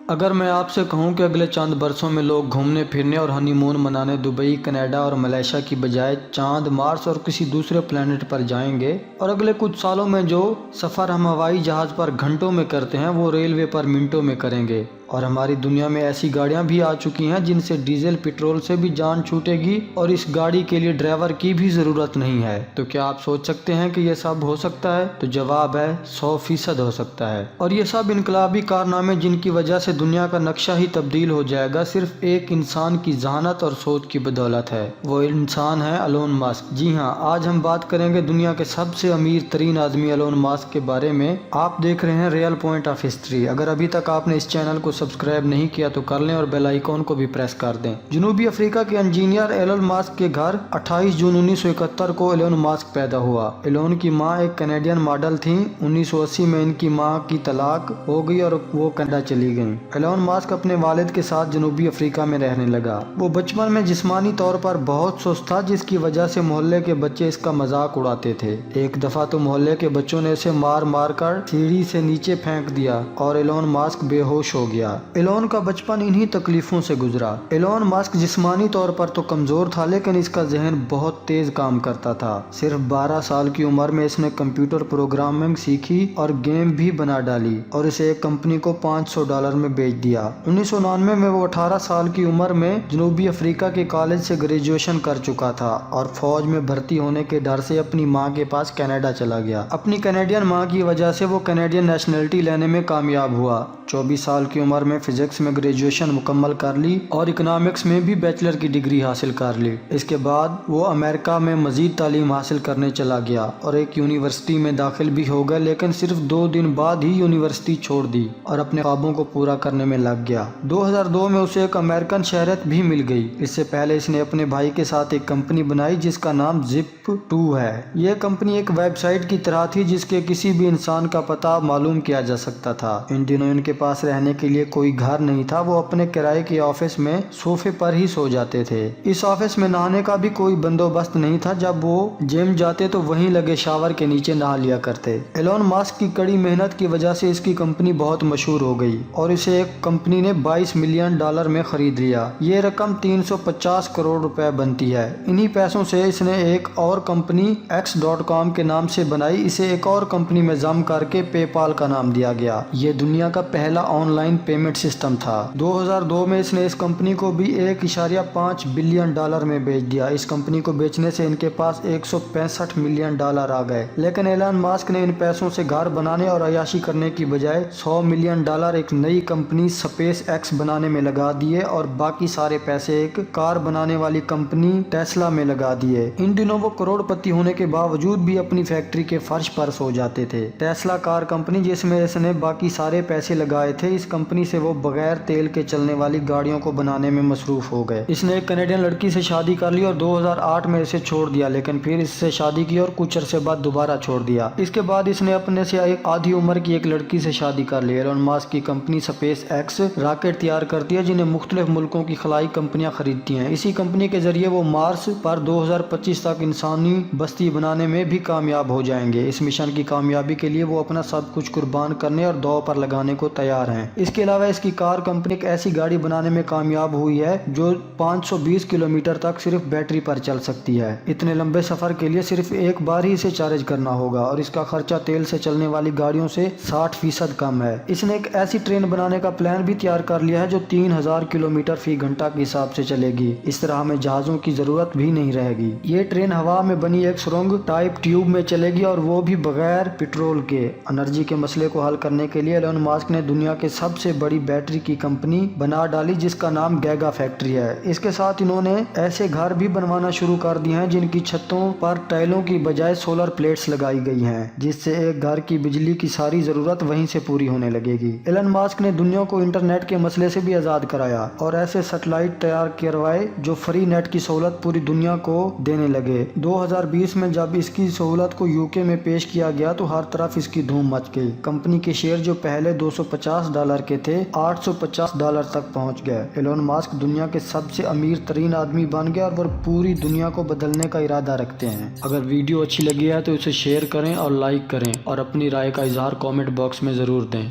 اگر میں آپ سے کہوں کہ اگلے چند برسوں میں لوگ گھومنے پھرنے اور ہنی مون منانے دبئی، کینیڈا اور ملیشیا کی بجائے چاند، مارس اور کسی دوسرے پلانٹ پر جائیں گے، اور اگلے کچھ سالوں میں جو سفر ہم ہوائی جہاز پر گھنٹوں میں کرتے ہیں وہ ریلوے پر منٹوں میں کریں گے، اور ہماری دنیا میں ایسی گاڑیاں بھی آ چکی ہیں جن سے ڈیزل پٹرول سے بھی جان چھوٹے گی اور اس گاڑی کے لیے ڈرائیور کی بھی ضرورت نہیں ہے۔ تو کیا آپ سوچ سکتے ہیں کہ یہ سب ہو سکتا ہے؟ تو جواب ہے 100% ہو سکتا ہے، اور یہ سب انقلابی کارنامے جن کی وجہ سے دنیا کا نقشہ ہی تبدیل ہو جائے گا صرف ایک انسان کی ذہانت اور سوچ کی بدولت ہے۔ وہ انسان ہے ایلون ماسک۔ جی ہاں، آج ہم بات کریں گے دنیا کے سب سے امیر ترین آدمی ایلون ماسک کے بارے میں۔ آپ دیکھ رہے ہیں ریئل پوائنٹ آف ہسٹری۔ اگر ابھی تک آپ نے اس چینل کو سبسکرائب نہیں کیا تو کر لیں اور بیل آئیکن کو بھی پریس کر دیں۔ جنوبی افریقہ کے انجینئر ایلون ماسک کے گھر 28 جون 1971 کو ایلون ماسک پیدا ہوا۔ ایلون کی ماں ایک کینیڈین ماڈل تھیں۔ 1980 میں ان کی ماں کی طلاق ہو گئی اور وہ کینیڈا چلی گئیں۔ ایلون ماسک اپنے والد کے ساتھ جنوبی افریقہ میں رہنے لگا۔ وہ بچپن میں جسمانی طور پر بہت سست تھا، جس کی وجہ سے محلے کے بچے اس کا مذاق اڑاتے تھے۔ ایک دفعہ تو محلے کے بچوں نے اسے مار مار کر سیڑھی سے نیچے پھینک دیا اور ایلون ماسک بے ہوش ہو گیا۔ ایلون کا بچپن انہی تکلیفوں سے گزرا۔ ایلون ماسک جسمانی طور پر تو کمزور تھا، لیکن اس کا ذہن بہت تیز کام کرتا تھا۔ صرف 12 سال کی عمر میں اس نے کمپیوٹر پروگرامنگ سیکھی اور گیم بھی بنا ڈالی اور اسے ایک کمپنی کو $500 میں بیچ دیا۔ 1999 میں وہ 18 سال کی عمر میں جنوبی افریقہ کے کالج سے گریجویشن کر چکا تھا اور فوج میں بھرتی ہونے کے ڈر سے اپنی ماں کے پاس کینیڈا چلا گیا۔ اپنی کینیڈین ماں کی وجہ سے وہ کینیڈین نیشنلٹی لینے میں کامیاب ہوا۔ 24 سال کی عمر میں فزکس میں گریجویشن مکمل کر لی اور اکنامکس میں بھی بیچلر کی ڈگری حاصل کر لی۔ اس کے بعد وہ امریکہ میں مزید تعلیم حاصل کرنے چلا گیا اور ایک یونیورسٹی میں داخل بھی ہو گیا، لیکن صرف 2 دن بعد ہی یونیورسٹی چھوڑ دی اور اپنے خوابوں کو پورا کرنے میں لگ گیا۔ 2002 میں اسے ایک امریکن شہریت بھی مل گئی۔ اس سے پہلے اس نے اپنے بھائی کے ساتھ ایک کمپنی بنائی جس کا نام Zip2 ہے۔ یہ کمپنی ایک ویب سائٹ کی طرح تھی جس کے کسی بھی انسان کا پتہ معلوم کیا جا سکتا تھا۔ ان دنوں ان کے پاس رہنے کے لیے کوئی گھر نہیں تھا۔ وہ اپنے کرائے کے آفس میں صوفے پر ہی سو جاتے تھے۔ اس آفس میں نہانے کا بھی کوئی بندوبست نہیں تھا۔ جب وہ جم جاتے تو وہیں لگے شاور کے نیچے نہا لیا کرتے۔ ایلون ماسک کی کڑی محنت کی وجہ سے اس کی کمپنی بہت مشہور ہو گئی اور اسے ایک کمپنی نے $22 ملین میں خرید لیا۔ یہ رقم 350 کروڑ روپے بنتی ہے۔ انہی پیسوں سے اس نے ایک اور کمپنی X.com کے نام سے بنائی۔ اسے ایک اور کمپنی میں ضم کر کے پے پال کا نام دیا گیا۔ یہ دنیا کا پہلا آن لائن پیمنٹ سسٹم تھا۔ 2002 میں اس نے اس کمپنی کو بھی $1.5 بلین میں بیچ دیا۔ اس کمپنی کو بیچنے سے ان کے پاس $165 ملین آ گئے، لیکن ایلون ماسک نے ان پیسوں سے گھر بنانے اور عیاشی کرنے کی بجائے $100 ملین ایک نئی کمپنی اسپیس ایکس بنانے میں لگا دیے اور باقی سارے پیسے ایک کار بنانے والی کمپنی ٹیسلا میں لگا دیے۔ ان دنوں وہ کروڑ پتی ہونے کے باوجود بھی اپنی فیکٹری کے فرش پر سو جاتے تھے۔ ٹیسلا کار کمپنی جس میں اس نے باقی سارے پیسے لگائے تھے، اس کمپنی سے وہ بغیر تیل کے چلنے والی گاڑیوں کو بنانے میں مصروف ہو گئے۔ اس نے ایک کینیڈین لڑکی سے شادی کر لی اور 2008 میں اسے چھوڑ دیا، لیکن پھر اس سے شادی کی اور کچھ عرصے بعد دوبارہ چھوڑ دیا۔ اس کے بعد اس نے اپنے سے ایک آدھی عمر کی ایک لڑکی سے شادی کر لی۔ ایلون ماسک کی کمپنی اسپیس ایکس راکٹ تیار کرتی ہے جنہیں مختلف ملکوں کی خلائی کمپنیاں خریدتی ہیں۔ اسی کمپنی کے ذریعے وہ مارس پر 2025 تک انسانی بستی بنانے میں بھی کامیاب ہو جائیں گے۔ اس مشن کی کامیابی کے لیے وہ اپنا سب کچھ قربان کرنے اور داؤ پر لگانے کو تیار ہیں۔ اس کے علاوہ اس کی کار کمپنی ایک ایسی گاڑی بنانے میں کامیاب ہوئی ہے جو 520 کلومیٹر تک صرف بیٹری پر چل سکتی ہے۔ اتنے لمبے سفر کے لیے صرف ایک بار ہی اسے چارج کرنا ہوگا اور اس کا خرچہ تیل سے چلنے والی گاڑیوں سے 60% کم ہے۔ اس نے ایک ایسی ٹرین بنانے کا پلان بھی تیار کر لیا ہے جو 3000 کلومیٹر فی گھنٹہ کے حساب سے چلے گی۔ اس طرح ہمیں جہازوں کی ضرورت بھی نہیں رہے گی۔ یہ ٹرین ہوا میں بنی ایک سرنگ ٹائپ ٹیوب میں چلے گی اور وہ بھی بغیر پیٹرول کے۔ انرجی کے مسئلے کو حل کرنے کے لیے ایلون ماسک نے دنیا کے سب سے بڑی بیٹری کی کمپنی بنا ڈالی جس کا نام گیگا فیکٹری ہے۔ اس کے ساتھ انہوں نے ایسے گھر بھی بنوانا شروع کر دیے ہیں جن کی چھتوں پر ٹائلوں کی بجائے سولر پلیٹس لگائی گئی ہیں، جس سے ایک گھر کی بجلی کی ساری ضرورت وہیں سے پوری ہونے لگے گی۔ ایلن ماسک نے دنیا کو انٹرنیٹ کے مسئلے سے بھی آزاد کرایا اور ایسے سیٹلائٹ تیار کروائے جو فری نیٹ کی سہولت پوری دنیا کو دینے لگے۔ 2020 میں جب اس کی سہولت کو UK میں پیش کیا گیا تو ہر طرف اس کی دھوم مچ گئی۔ کمپنی کے شیئر جو پہلے $250 کے تھے $850 تک پہنچ گئے۔ ایلون ماسک دنیا کے سب سے امیر ترین آدمی بن گئے اور وہ پوری دنیا کو بدلنے کا ارادہ رکھتے ہیں۔ اگر ویڈیو اچھی لگی ہے تو اسے شیئر کریں اور لائک کریں اور اپنی رائے کا اظہار کامنٹ باکس میں ضرور دیں۔